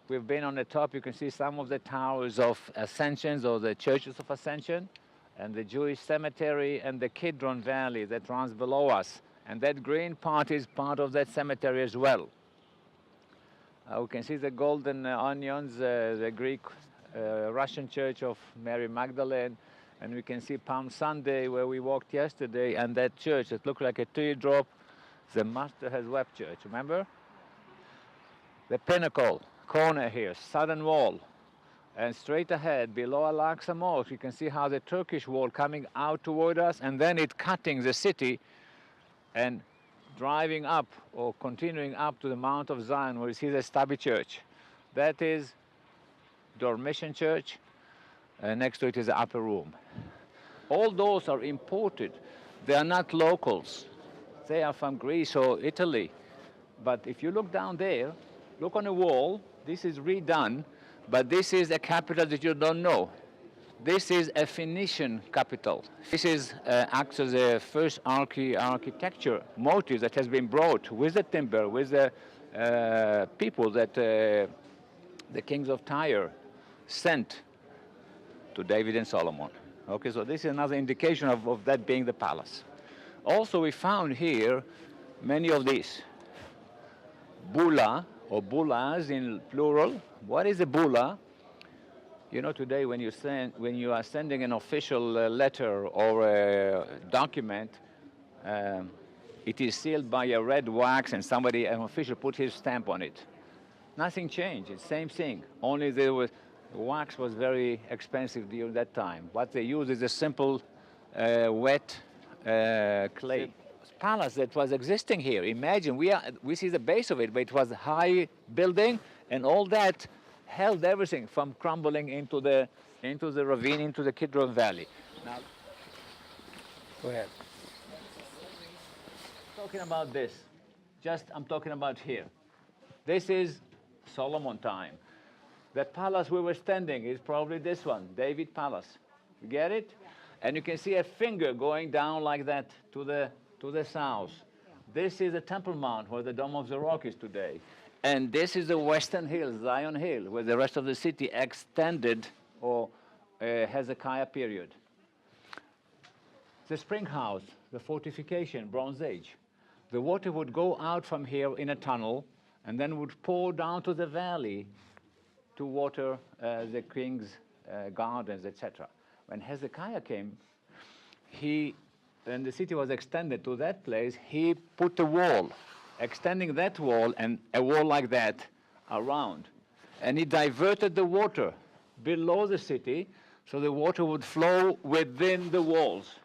We've been on the top. You can see some of the towers of Ascensions or the churches of Ascension, and the Jewish cemetery and the Kidron Valley that runs below us. And that green part is part of that cemetery as well. We can see the golden onions, the Greek Russian Church of Mary Magdalene, and we can see Palm Sunday where we walked yesterday, and that church that looked like a teardrop, the Master Has Wept Church, remember? The pinnacle, corner here, southern wall, and straight ahead below Al-Aqsa Mosque you can see how the Turkish wall coming out toward us, and then it cutting the city and driving up or continuing up to the Mount of Zion where you see the Stubby Church. That is Dormition Church. Next to it is the upper room. All those are imported. They are not locals. They are from Greece or Italy. But if you look down there, look on the wall, this is redone, but this is a capital that you don't know. This is a Phoenician capital. This is acts as the first architecture motive that has been brought with the timber, with the people that the kings of Tyre sent to David and Solomon. Okay, so this is another indication of that being the palace. Also, we found here many of these. Bula, or bulas in plural. What is a bula? You know, today when you are sending an official letter or a document, it is sealed by a red wax and an official put his stamp on it. Nothing changed, it's the same thing. Only wax was very expensive during that time. What they use is a simple wet clay. Palace that was existing here. Imagine, we see the base of it, but it was a high building, and all that held everything from crumbling into the ravine, into the Kidron Valley. Now, go ahead. Talking about this, I'm talking about here. This is Solomon time. The palace we were standing is probably this one, David Palace. You get it? Yeah. And you can see a finger going down like that to the south. Yeah. This is the Temple Mount where the Dome of the Rock is today. And this is the Western Hill, Zion Hill, where the rest of the city extended, or Hezekiah period. The spring house, the fortification, Bronze Age. The water would go out from here in a tunnel and then would pour down to the valley to water the king's gardens, etc. When Hezekiah came, when the city was extended to that place, he put a wall, extending that wall and a wall like that around. And he diverted the water below the city so the water would flow within the walls,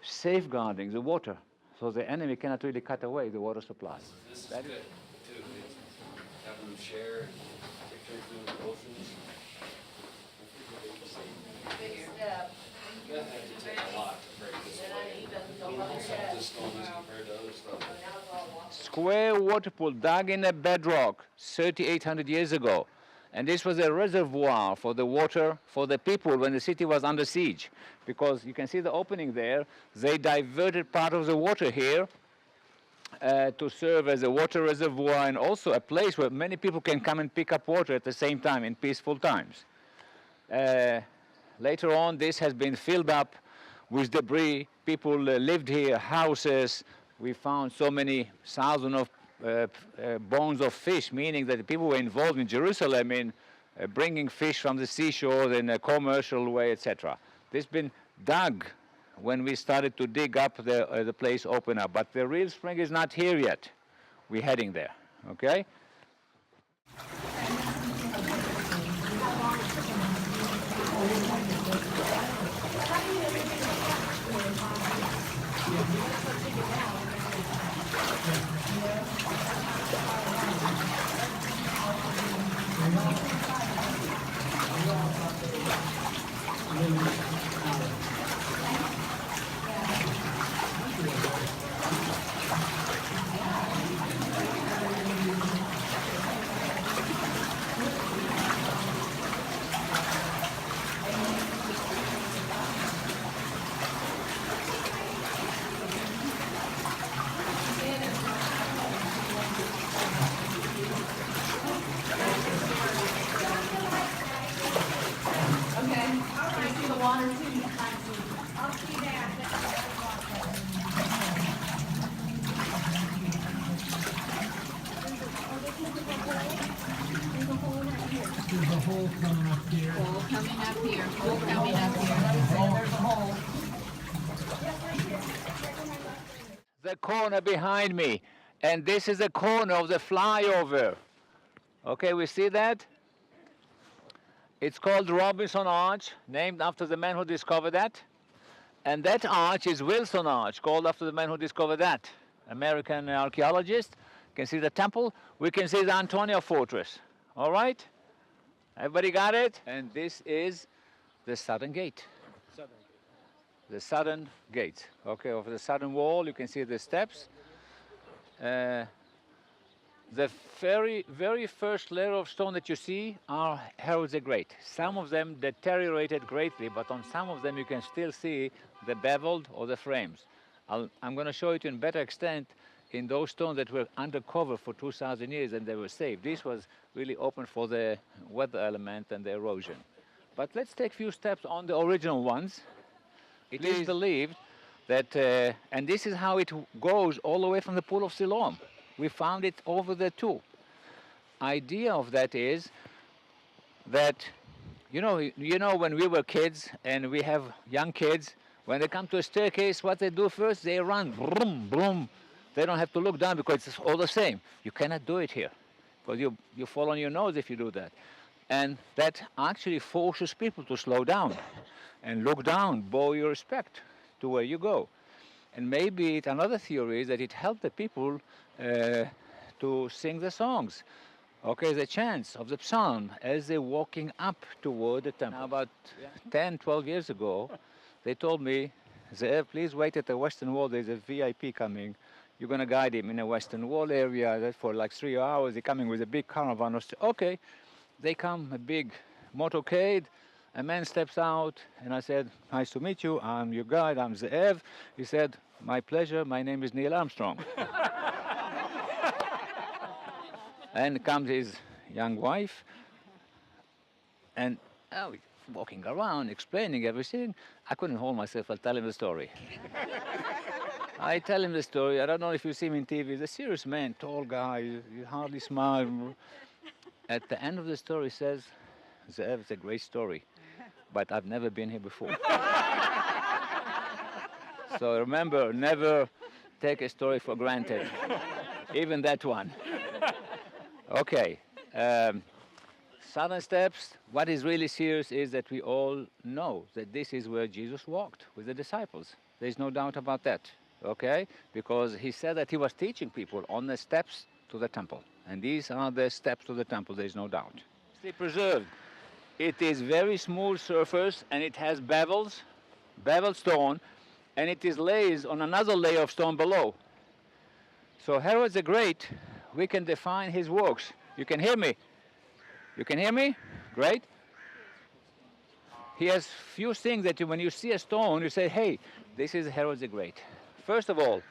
safeguarding the water so the enemy cannot really cut away the water supply. So this is good, too. Have them share pictures of the oceans. That had to take a lot to break this way. This stone is compared to other stuff. Square water pool dug in a bedrock 3,800 years ago. And this was a reservoir for the water for the people when the city was under siege. Because you can see the opening there. They diverted part of the water here to serve as a water reservoir and also a place where many people can come and pick up water at the same time in peaceful times. Later on, this has been filled up with debris. People lived here, houses. We found so many thousands of bones of fish, meaning that the people were involved in Jerusalem in bringing fish from the seashore in a commercial way, etc. This has been dug when we started to dig up the place, open up. But the real spring is not here yet. We're heading there, okay? see the water too behind you. I'll see that. There's a hole coming up here. Hole coming up here. Hole coming up here. There's a hole. The corner behind me, and this is the corner of the flyover. Okay, we see that? It's called Robinson Arch, named after the man who discovered that. And that arch is Wilson Arch, called after the man who discovered that. American archaeologist. You can see the temple. We can see the Antonia Fortress. All right? Everybody got it? And this is the southern gate. The southern gate. Okay, over the southern wall, you can see the steps. The very first layer of stone that you see are Herod the Great. Some of them deteriorated greatly, but on some of them you can still see the beveled or the frames. I'm going to show it in better extent in those stones that were undercover for 2,000 years and they were saved. This was really open for the weather element and the erosion. But let's take a few steps on the original ones. It is believed that, and this is how it goes all the way from the Pool of Siloam. We found it over there too. Idea of that is that, you know when we were kids and we have young kids, when they come to a staircase, what they do first, they run, boom, boom. They don't have to look down because it's all the same. You cannot do it here because you fall on your nose if you do that. And that actually forces people to slow down and look down, bow your respect to where you go. And maybe another theory is that it helped the people to sing the songs, okay, the chants of the psalm as they're walking up toward the temple. Now, about 10, 12 years ago, they told me, Ze'ev, please wait at the Western Wall, there's a VIP coming. You're going to guide him in a Western Wall area for like 3 hours. They're coming with a big caravan. Okay, they come, a big motorcade. A man steps out, and I said, nice to meet you. I'm your guide. I'm Ze'ev. He said, my pleasure. My name is Neil Armstrong. And comes his young wife, and he's walking around, explaining everything. I couldn't hold myself. I'll tell him the story. I tell him the story. I don't know if you see him in TV. He's a serious man, tall guy. You hardly smile. At the end of the story, he says, Ze'ev, it's a great story, but I've never been here before. So remember, never take a story for granted, even that one. Okay, southern steps. What is really serious is that we all know that this is where Jesus walked with the disciples. There's no doubt about that, okay? Because he said that he was teaching people on the steps to the temple. And these are the steps to the temple, there's no doubt. Stay preserved. It is very smooth surface and it has beveled stone, and it is lays on another layer of stone below. So Herod the Great, we can define his works. You can hear me? You can hear me? Great. He has few things that when you see a stone, you say, hey, this is Herod the Great. First of all,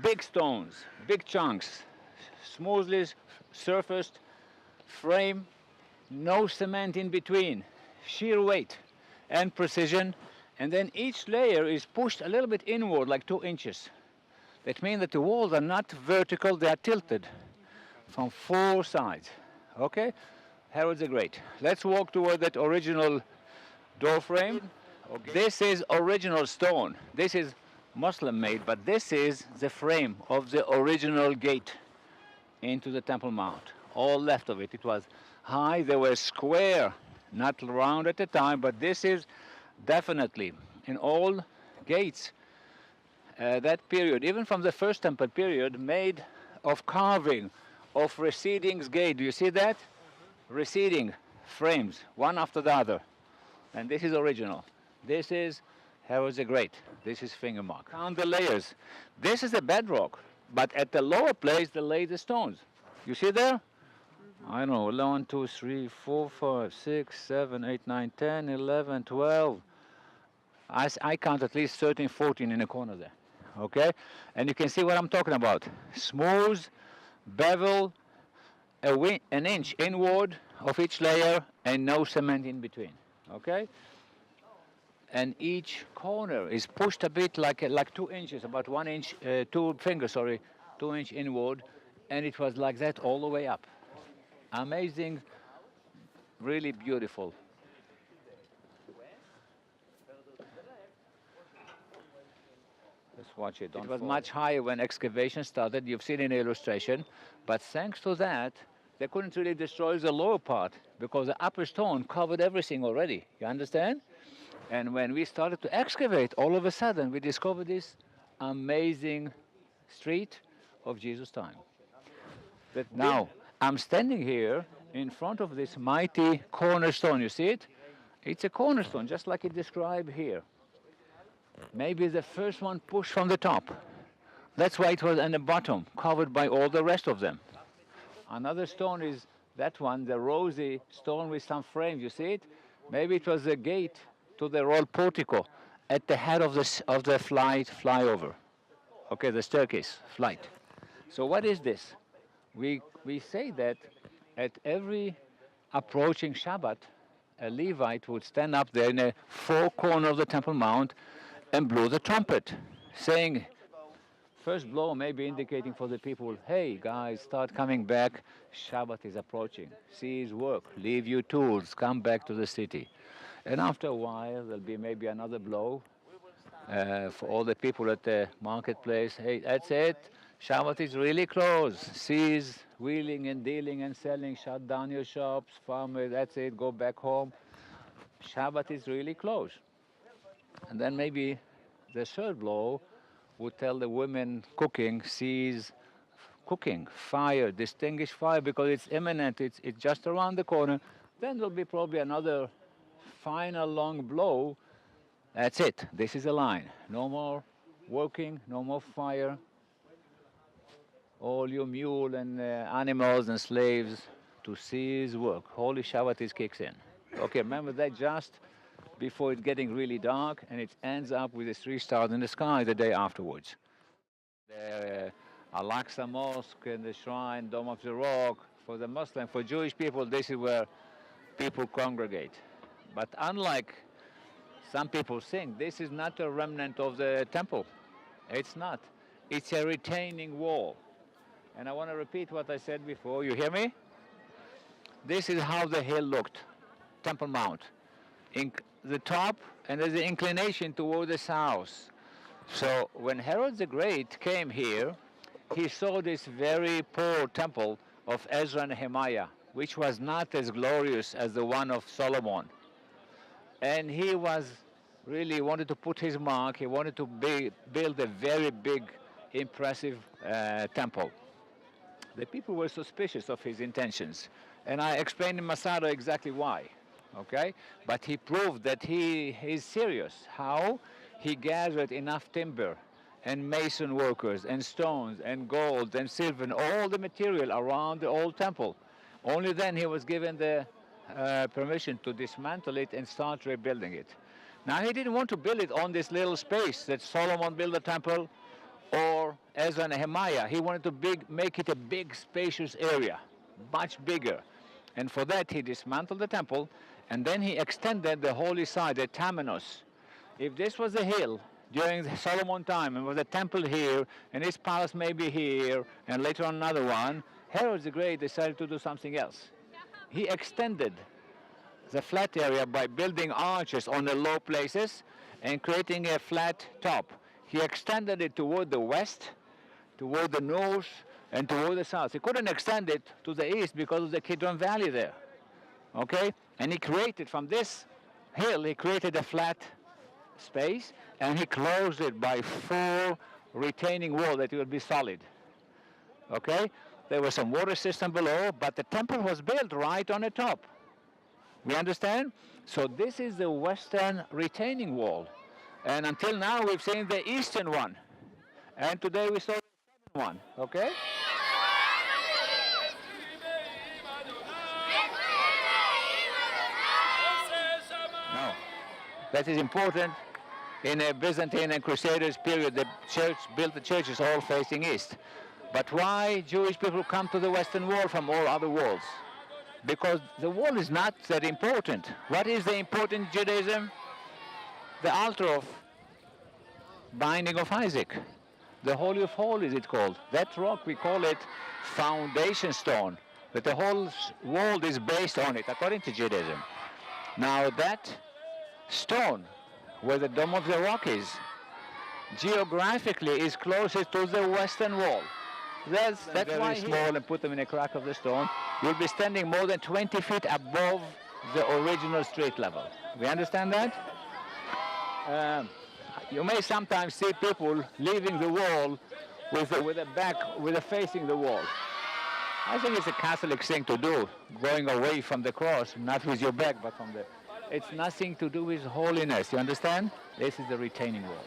big stones, big chunks, smoothly surfaced, frame, no cement in between, sheer weight and precision, and then each layer is pushed a little bit inward, like 2 inches. That means that the walls are not vertical, they are tilted from 4 sides. Okay? Herod the Great. Let's walk toward that original door frame. Okay. This is original stone. This is Muslim made, but this is the frame of the original gate into the Temple Mount. All left of it. It was high, they were square, not round at the time, but this is definitely in all gates that period, even from the first temple period, made of carving of receding gate. Do you see that? Receding frames, one after the other. And this is original. This is Herod the Great. This is finger mark. Count the layers. This is the bedrock, but at the lower place they lay the stones. You see there? I don't know, 1, 2, 3, 4, 5, 6, 7, 8, 9, 10, 11, 12. I count at least 13, 14 in the corner there. Okay? And you can see what I'm talking about. Smooth, bevel, an inch inward of each layer, and no cement in between. Okay? and each corner is pushed a bit like 2 inches, about 1 inch, 2 fingers, sorry, 2 inch inward, and it was like that all the way up. Amazing, really beautiful. Let's watch it. It was much higher when excavation started. You've seen in the illustration, but thanks to that, they couldn't really destroy the lower part because the upper stone covered everything already. You understand? And when we started to excavate, all of a sudden we discovered this amazing street of Jesus' time. Now, I'm standing here in front of this mighty cornerstone. You see it? It's a cornerstone, just like it described here. Maybe the first one pushed from the top. That's why it was on the bottom, covered by all the rest of them. Another stone is that one, the rosy stone with some frames. You see it? Maybe it was the gate to the royal portico at the head of the flyover. Okay, the staircase flight. So what is this? We say that at every approaching Shabbat, a Levite would stand up there in the four corners of the Temple Mount and blow the trumpet, saying, first blow maybe indicating for the people, hey guys, start coming back, Shabbat is approaching, cease work, leave your tools, come back to the city. And after a while, there'll be maybe another blow for all the people at the marketplace. Hey, that's it. Shabbat is really closed. Cease wheeling and dealing and selling. Shut down your shops. Farmers, that's it. Go back home. Shabbat is really closed. And then maybe the third blow would tell the women cooking, cease cooking. Fire, distinguish fire because it's imminent. It's just around the corner. Then there'll be probably another final long blow. That's it. This is a line. No more working, no more fire. All your mule and animals and slaves to cease work. Holy Shabbat is kicks in. Okay, remember that just before it's getting really dark, and it ends up with the 3 stars in the sky the day afterwards. The Al-Aqsa Mosque and the shrine, Dome of the Rock, for the Muslim, for Jewish people, this is where people congregate. But unlike some people think, this is not a remnant of the temple. It's not. It's a retaining wall. And I want to repeat what I said before. You hear me? This is how the hill looked, Temple Mount. In the top, and there's an inclination toward the south. So when Herod the Great came here, he saw this very poor temple of Ezra and Nehemiah, which was not as glorious as the one of Solomon. And he was really wanted to put his mark. He wanted to build a very big, impressive temple. The people were suspicious of his intentions. And I explained in Masada exactly why. Okay? But he proved that he is serious. How? He gathered enough timber and mason workers and stones and gold and silver and all the material around the old temple. Only then he was given the permission to dismantle it and start rebuilding it. Now he didn't want to build it on this little space that Solomon built the temple or Ezra and Nehemiah. He wanted to make it a big spacious area, much bigger. And for that he dismantled the temple and then he extended the holy side, the Temenos. If this was a hill during the Solomon time and was a temple here and his palace maybe here and later on another one, Herod the Great decided to do something else. He extended the flat area by building arches on the low places and creating a flat top. He extended it toward the west, toward the north, and toward the south. He couldn't extend it to the east because of the Kidron Valley there. Okay? And he created, from this hill, he created a flat space, and he closed it by 4 retaining walls that will be solid. Okay? There was some water system below, but the temple was built right on the top. We understand? So this is the western retaining wall. And until now, we've seen the eastern one. And today we saw the southern one. Okay? Now, that is important. In a Byzantine and Crusaders period, the church built the churches all facing east. But why Jewish people come to the Western Wall from all other walls? Because the wall is not that important. What is the important in Judaism? the altar of binding of Isaac. The Holy of Holies, it's called. That rock, we call it foundation stone. But the whole world is based on it, according to Judaism. Now that stone, where the dome of the rock is, geographically is closest to the western wall. That's why small and put them in a crack of the stone. You'll be standing more than 20 feet above the original street level. We understand that? You may sometimes see people leaving the wall with a facing the wall. I think it's a Catholic thing to do, going away from the cross, not with your back, but from the... It's nothing to do with holiness, you understand? This is the retaining wall.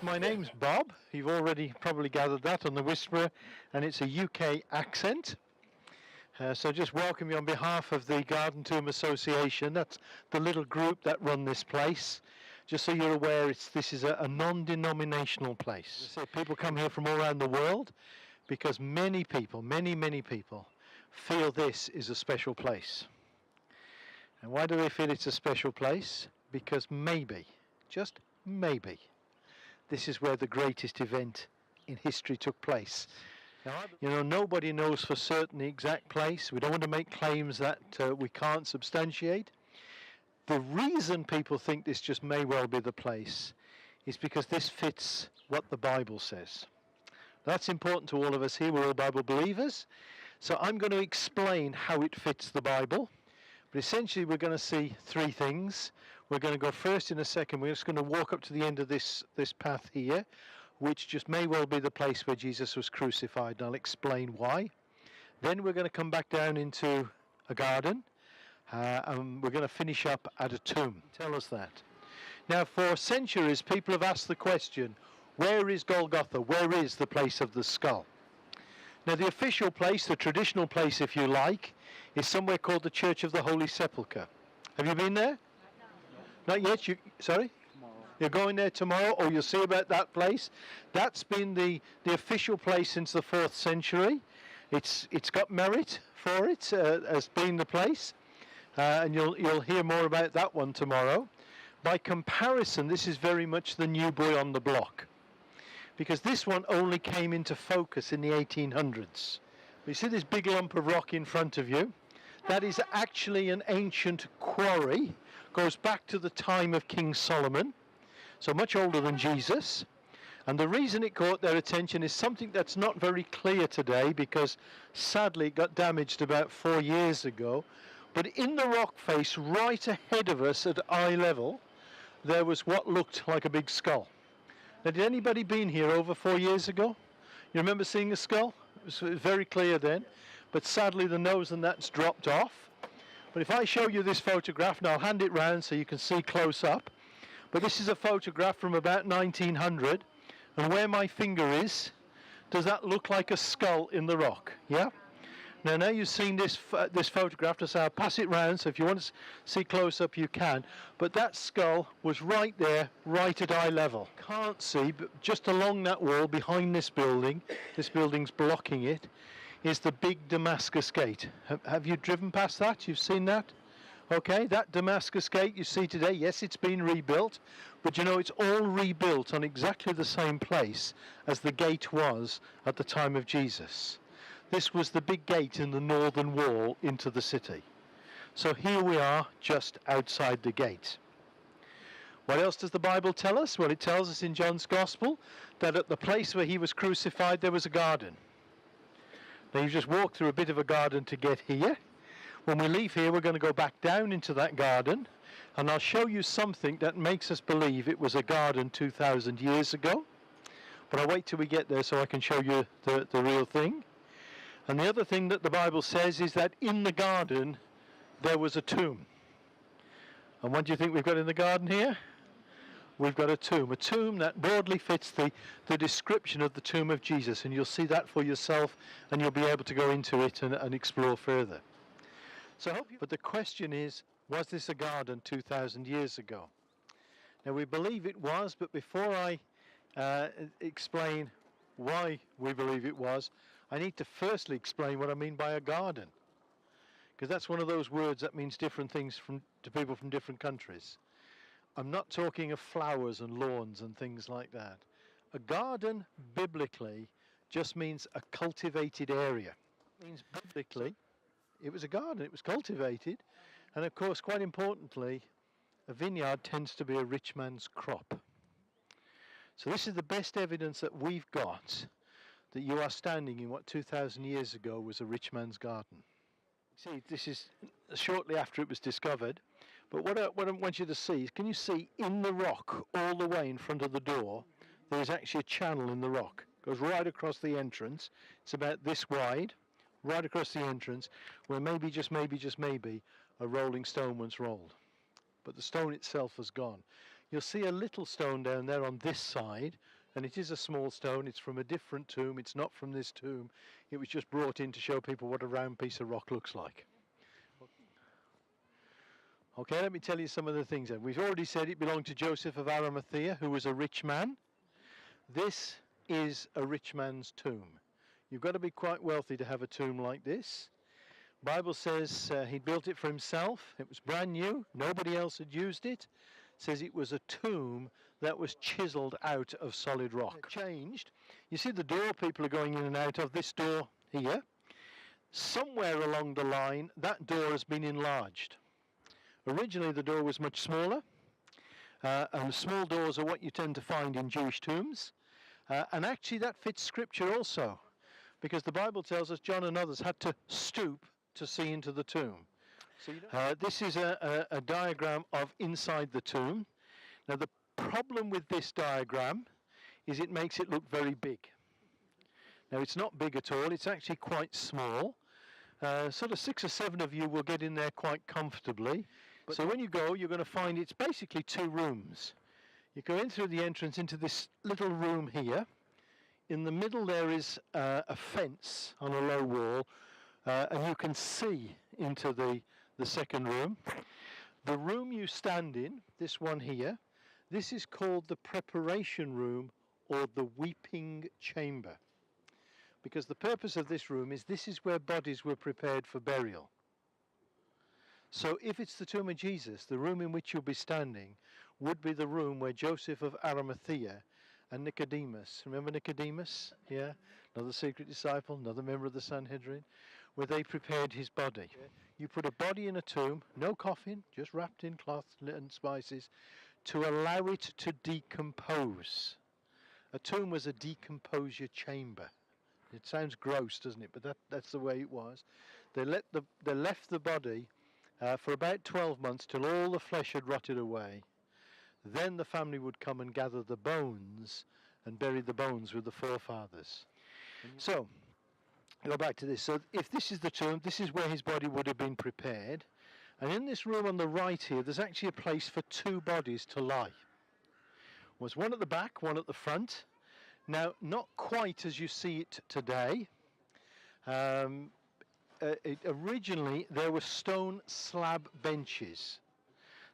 My name's Bob. You've already probably gathered that on the Whisperer, and it's a UK accent. So just welcome you on behalf of the Garden Tomb Association. That's the little group that run this place. Just so you're aware, this is a non-denominational place. So people come here from all around the world because many people feel this is a special place. And why do they feel it's a special place? Because maybe, just maybe, this is where the greatest event in history took place. Now, you know, nobody knows for certain the exact place. We don't want to make claims that we can't substantiate. The reason people think this just may well be the place is because this fits what the Bible says. That's important to all of us here. We're all Bible believers. So I'm going to explain how it fits the Bible. But essentially, we're going to see three things. We're going to go first in a second. We're just going to walk up to the end of this path here, which just may well be the place where Jesus was crucified, and I'll explain why. Then we're going to come back down into a garden, and we're going to finish up at a tomb. Tell us that. Now, for centuries, people have asked the question, where is Golgotha? Where is the place of the skull? Now, the official place, the traditional place, if you like, is somewhere called the Church of the Holy Sepulchre. Have you been there? Not yet? Sorry? Tomorrow. You're going there tomorrow? Or you'll see about that place? That's been the official place since the 4th century. It's got merit for it as being the place. And you'll hear more about that one tomorrow. By comparison, this is very much the new boy on the block. Because this one only came into focus in the 1800s. You see this big lump of rock in front of you? That is actually an ancient quarry. Goes back to the time of King Solomon, so much older than Jesus. And the reason it caught their attention is something that's not very clear today, because sadly it got damaged about 4 years ago. But in the rock face right ahead of us at eye level, there was what looked like a big skull. Now, did anybody been here over 4 years ago? You remember seeing a skull? It was very clear then, but sadly the nose and that's dropped off. But if I show you this photograph, and I'll hand it round so you can see close up, but this is a photograph from about 1900, and where my finger is, does that look like a skull in the rock? Yeah? Now you've seen this this photograph, so I'll pass it round, so if you want to see close up you can. But that skull was right there, right at eye level. Can't see, but just along that wall behind this building's blocking it, is the big Damascus Gate. Have you driven past that? You've seen that? Okay, that Damascus Gate you see today, yes, it's been rebuilt, but you know, it's all rebuilt on exactly the same place as the gate was at the time of Jesus. This was the big gate in the northern wall into the city. So here we are, just outside the gate. What else does the Bible tell us? Well, it tells us in John's Gospel that at the place where he was crucified, there was a garden. Now, you just walk through a bit of a garden to get here. When we leave here, we're going to go back down into that garden, and I'll show you something that makes us believe it was a garden 2,000 years ago. But I'll wait till we get there so I can show you the real thing. And the other thing that the Bible says is that in the garden there was a tomb. And what do you think we've got in the garden here? We've got a tomb that broadly fits the description of the tomb of Jesus, and you'll see that for yourself and you'll be able to go into it and explore further. So I hope but the question is, was this a garden 2,000 years ago? Now we believe it was, but before I explain why we believe it was, I need to firstly explain what I mean by a garden, because that's one of those words that means different things to people from different countries. I'm not talking of flowers and lawns and things like that. A garden, biblically, just means a cultivated area. It means biblically, it was a garden, it was cultivated, and of course, quite importantly, a vineyard tends to be a rich man's crop. So this is the best evidence that we've got that you are standing in what 2,000 years ago was a rich man's garden. See, this is shortly after it was discovered, but what I want you to see is, can you see in the rock, all the way in front of the door, there is actually a channel in the rock. It goes right across the entrance. It's about this wide, right across the entrance, where maybe, just maybe, a rolling stone once rolled. But the stone itself has gone. You'll see a little stone down there on this side, and it is a small stone. It's from a different tomb. It's not from this tomb. It was just brought in to show people what a round piece of rock looks like. Okay, let me tell you some of the things then. We've already said it belonged to Joseph of Arimathea, who was a rich man. This is a rich man's tomb. You've got to be quite wealthy to have a tomb like this. The Bible says he built it for himself. It was brand new. Nobody else had used it. It says it was a tomb that was chiseled out of solid rock. It changed. You see the door people are going in and out of, this door here. Somewhere along the line, that door has been enlarged. Originally the door was much smaller, and small doors are what you tend to find in Jewish tombs. And actually that fits scripture also, because the Bible tells us John and others had to stoop to see into the tomb. This is a diagram of inside the tomb. Now the problem with this diagram is it makes it look very big. Now it's not big at all, it's actually quite small. Sort of 6 or 7 of you will get in there quite comfortably. So when you go, you're going to find it's basically 2 rooms. You go in through the entrance into this little room here. In the middle there is a fence on a low wall, and you can see into the second room. The room you stand in, this one here, this is called the preparation room or the weeping chamber. Because the purpose of this room is this is where bodies were prepared for burial. So if it's the tomb of Jesus, the room in which you'll be standing would be the room where Joseph of Arimathea and Nicodemus, remember Nicodemus? Yeah, another secret disciple, another member of the Sanhedrin, where they prepared his body. You put a body in a tomb, no coffin, just wrapped in cloth and spices, to allow it to decompose. A tomb was a decomposure chamber. It sounds gross, doesn't it? But that's the way it was. They left the body for about 12 months till all the flesh had rotted away. Then the family would come and gather the bones and bury the bones with the forefathers. So, go back to this. So if this is the tomb, this is where his body would have been prepared. And in this room on the right here, there's actually a place for 2 bodies to lie. There's one at the back, one at the front. Now, not quite as you see it today. originally there were stone slab benches.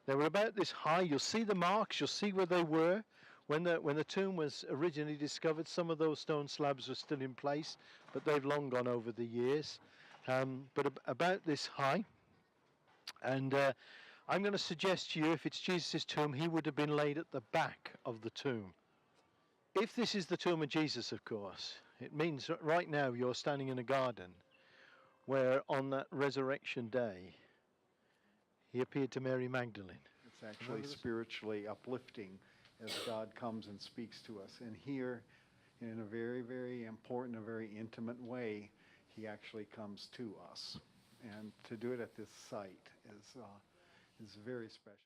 They were about this high. You'll see the marks. You'll see where they were when the tomb was originally discovered. Some of those stone slabs were still in place, but they've long gone over the years. But about this high. And I'm going to suggest to you, if it's Jesus' tomb, he would have been laid at the back of the tomb. If this is the tomb of Jesus, of course, it means that right now you're standing in a garden where on that resurrection day, he appeared to Mary Magdalene. It's actually spiritually uplifting as God comes and speaks to us. And here, in a very, very important, a very intimate way, he actually comes to us. And to do it at this site is very special.